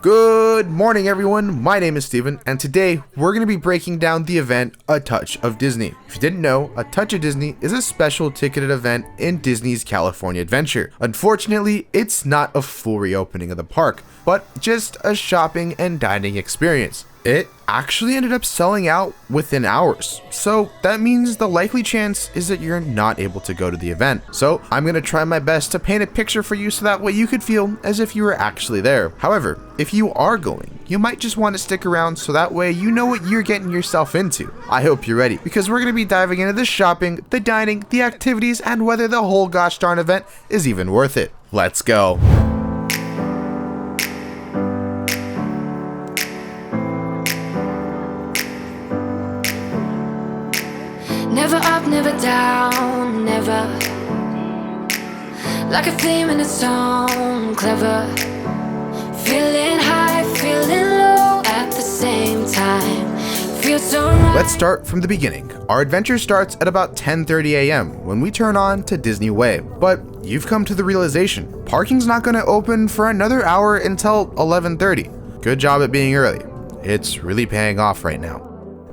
Good morning, everyone. My name is Steven, and today we're going to be breaking down the event A Touch of Disney. If you didn't know, A Touch of Disney is a special ticketed event in Disney's California Adventure. Unfortunately, it's not a full reopening of the park, but just a shopping and dining experience. It actually ended up selling out within hours, so that means the likely chance is that you're not able to go to the event. So I'm going to try my best to paint a picture for you so that way you could feel as if you were actually there. However, if you are going, you might just want to stick around so that way you know what you're getting yourself into. I hope you're ready, because we're going to be diving into the shopping, the dining, the activities, and whether the whole gosh darn event is even worth it. Let's go. Never up, never down, never. Like a theme in a song, clever. Feeling high, feeling low at the same time. Feel so right. Let's start from the beginning. Our adventure starts at about 10:30 a.m. when we turn on to Disney Way. But you've come to the realization, parking's not going to open for another hour until 11:30. Good job at being early. It's really paying off right now.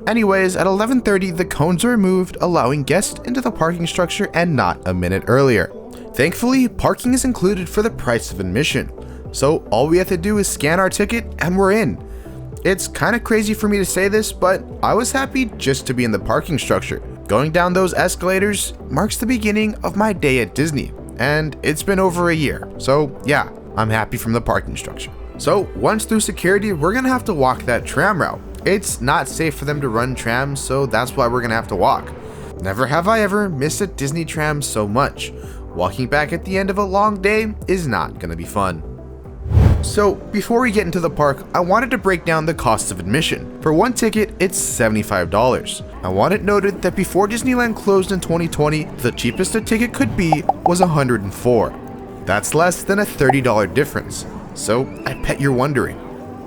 Anyways, at 11:30, the cones are removed, allowing guests into the parking structure and not a minute earlier. Thankfully, parking is included for the price of admission, so all we have to do is scan our ticket and we're in. It's kind of crazy for me to say this, but I was happy just to be in the parking structure. Going down those escalators marks the beginning of my day at Disney, and it's been over a year, so yeah, I'm happy from the parking structure. So once through security, we're gonna have to walk that tram route. It's not safe for them to run trams, so that's why we're gonna have to walk. Never have I ever missed a Disney tram so much. Walking back at the end of a long day is not gonna be fun. So before we get into the park, I wanted to break down the cost of admission. For one ticket, it's $75. I want it noted that before Disneyland closed in 2020, the cheapest a ticket could be was $104. That's less than a $30 difference. So I bet you're wondering,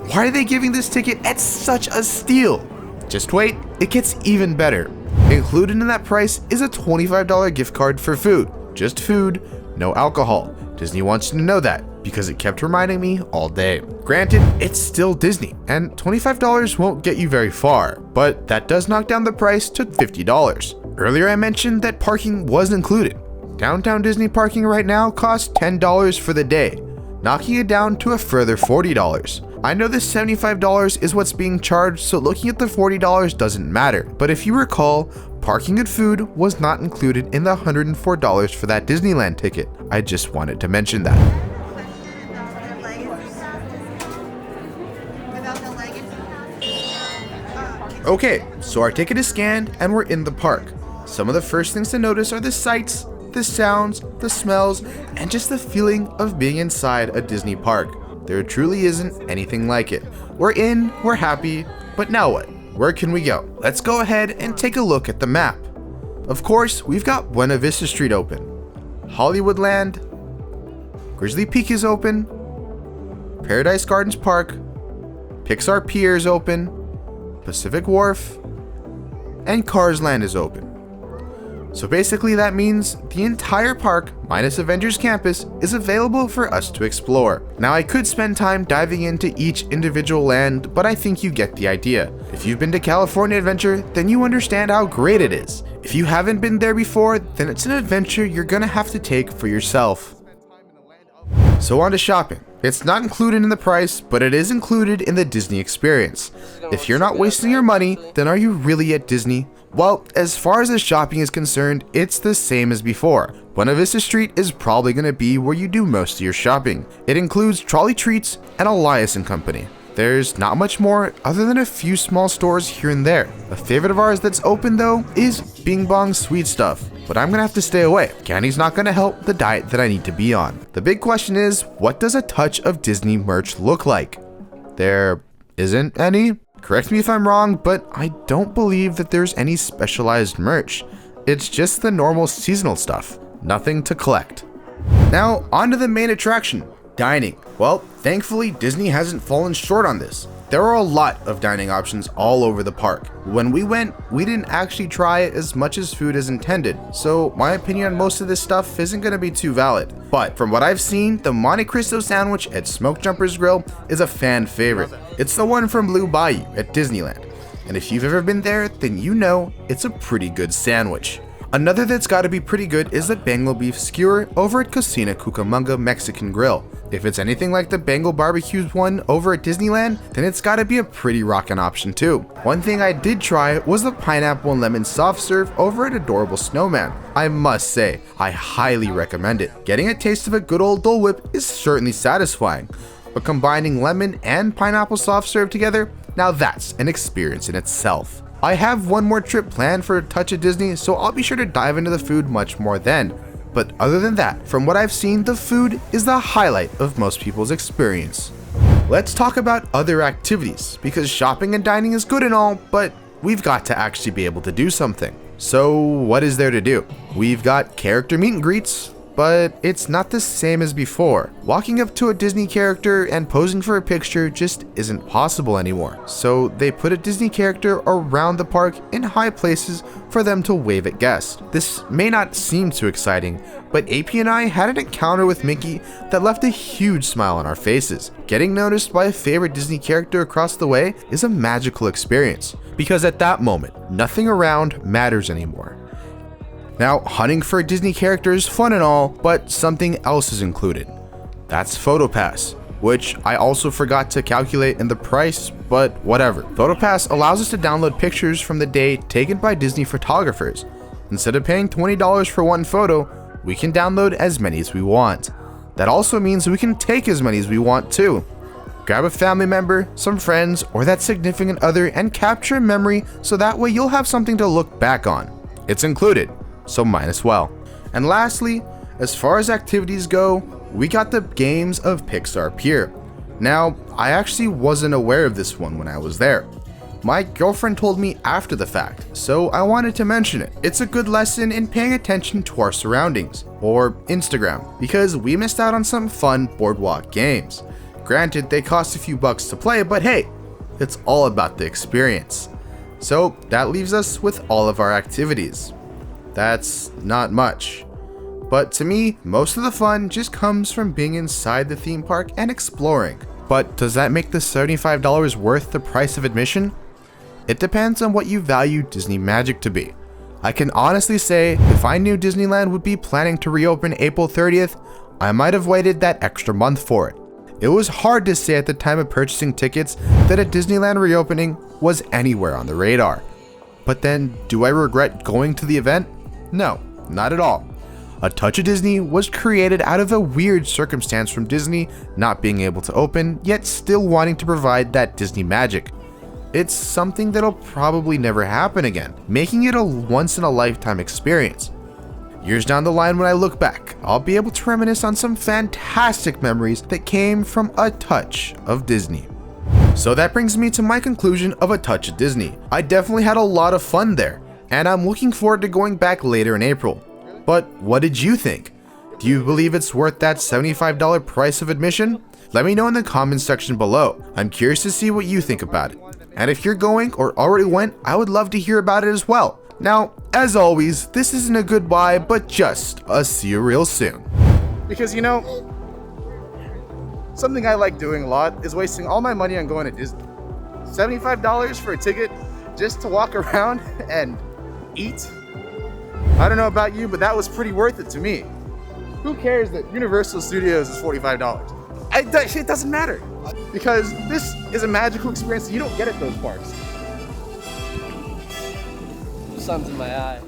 why are they giving this ticket at such a steal? Just wait, it gets even better. Included in that price is a $25 gift card for food. Just food, no alcohol. Disney wants you to know that because it kept reminding me all day. Granted, it's still Disney, and $25 won't get you very far, but that does knock down the price to $50. Earlier I mentioned that parking was included. Downtown Disney parking right now costs $10 for the day, knocking it down to a further $40. I know this $75 is what's being charged, so looking at the $40 doesn't matter, but if you recall, parking and food was not included in the $104 for that Disneyland ticket. I just wanted to mention that. Okay, so our ticket is scanned and we're in the park. Some of the first things to notice are the sights, the sounds, the smells, and just the feeling of being inside a Disney park. There truly isn't anything like it. We're in, we're happy, but now what? Where can we go? Let's go ahead and take a look at the map. Of course, we've got Buena Vista Street open, Hollywoodland, Grizzly Peak is open, Paradise Gardens Park, Pixar Pier is open, Pacific Wharf, and Cars Land is open. So basically that means the entire park, minus Avengers Campus, is available for us to explore. Now I could spend time diving into each individual land, but I think you get the idea. If you've been to California Adventure, then you understand how great it is. If you haven't been there before, then it's an adventure you're gonna have to take for yourself. So on to shopping. It's not included in the price, but it is included in the Disney experience. If you're not wasting your money, then are you really at Disney? Well, as far as the shopping is concerned, it's the same as before. Buena Vista Street is probably going to be where you do most of your shopping. It includes Trolley Treats and Elias & Company. There's not much more other than a few small stores here and there. A favorite of ours that's open though is Bing Bong Sweet Stuff, but I'm gonna have to stay away. Candy's not gonna help the diet that I need to be on. The big question is, what does a touch of Disney merch look like? There isn't any. Correct me if I'm wrong, but I don't believe that there's any specialized merch. It's just the normal seasonal stuff, nothing to collect. Now, on to the main attraction, dining. Well, thankfully Disney hasn't fallen short on this. There are a lot of dining options all over the park. When we went, we didn't actually try as much as food as intended, so my opinion on most of this stuff isn't going to be too valid. But from what I've seen, the Monte Cristo sandwich at Smoke Jumper's Grill is a fan favorite. It's the one from Blue Bayou at Disneyland. And if you've ever been there, then you know it's a pretty good sandwich. Another that's gotta be pretty good is the Bengal beef skewer over at Cocina Cucamonga Mexican Grill. If it's anything like the Bengal barbecues one over at Disneyland, then it's gotta be a pretty rockin' option too. One thing I did try was the pineapple and lemon soft serve over at Adorable Snowman. I must say, I highly recommend it. Getting a taste of a good old Dole Whip is certainly satisfying, but combining lemon and pineapple soft serve together, now that's an experience in itself. I have one more trip planned for a touch of Disney, so I'll be sure to dive into the food much more then. But other than that, from what I've seen, the food is the highlight of most people's experience. Let's talk about other activities, because shopping and dining is good and all, but we've got to actually be able to do something. So what is there to do? We've got character meet and greets, but it's not the same as before. Walking up to a Disney character and posing for a picture just isn't possible anymore. So they put a Disney character around the park in high places for them to wave at guests. This may not seem too exciting, but AP and I had an encounter with Mickey that left a huge smile on our faces. Getting noticed by a favorite Disney character across the way is a magical experience, because at that moment, nothing around matters anymore. Now, hunting for a Disney character is fun and all, but something else is included. That's PhotoPass, which I also forgot to calculate in the price, but whatever. PhotoPass allows us to download pictures from the day taken by Disney photographers. Instead of paying $20 for one photo, we can download as many as we want. That also means we can take as many as we want too. Grab a family member, some friends, or that significant other and capture a memory so that way you'll have something to look back on. It's included, so might as well. And lastly, as far as activities go, we got the Games of Pixar Pier. Now, I actually wasn't aware of this one when I was there. My girlfriend told me after the fact, so I wanted to mention it. It's a good lesson in paying attention to our surroundings, or Instagram, because we missed out on some fun boardwalk games. Granted, they cost a few bucks to play, but hey, it's all about the experience. So that leaves us with all of our activities. That's not much. But to me, most of the fun just comes from being inside the theme park and exploring. But does that make the $75 worth the price of admission? It depends on what you value Disney Magic to be. I can honestly say, if I knew Disneyland would be planning to reopen April 30th, I might have waited that extra month for it. It was hard to say at the time of purchasing tickets that a Disneyland reopening was anywhere on the radar. But then, do I regret going to the event? No, not at all. A Touch of Disney was created out of a weird circumstance from Disney not being able to open, yet still wanting to provide that Disney magic. It's something that'll probably never happen again, making it a once-in-a-lifetime experience. Years down the line when I look back, I'll be able to reminisce on some fantastic memories that came from A Touch of Disney. So that brings me to my conclusion of A Touch of Disney. I definitely had a lot of fun there, and I'm looking forward to going back later in April. But what did you think? Do you believe it's worth that $75 price of admission? Let me know in the comments section below. I'm curious to see what you think about it. And if you're going or already went, I would love to hear about it as well. Now, as always, this isn't a goodbye, but just a see you real soon. Because you know, something I like doing a lot is wasting all my money on going to Disney. $75 for a ticket just to walk around and eat? I don't know about you, but that was pretty worth it to me. Who cares that Universal Studios is $45? It doesn't matter, because this is a magical experience that you don't get at those parks. Sun's in my eye.